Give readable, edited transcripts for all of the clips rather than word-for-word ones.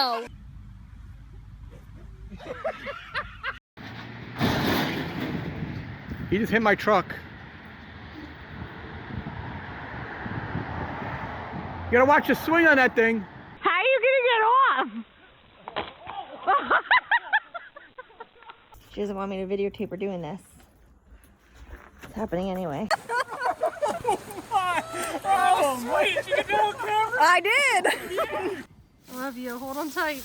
no. He just hit my truck. You gotta watch the swing on that thing. How are you gonna get off? She doesn't want me to videotape her doing this. It's happening anyway. Oh, wait, you get that on camera? I did! I love you. Hold on tight.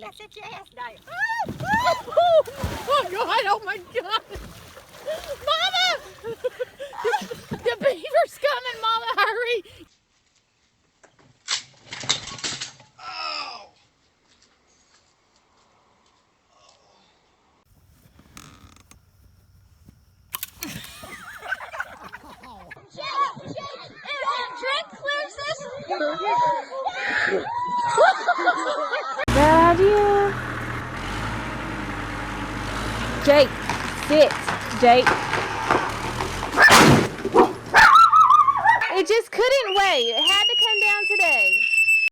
Let's set your ass down. Oh God! Oh my God! Mama! The beaver's coming, Mama! Hurry! Drink clears this. Bad idea. Jake, sit. Jake.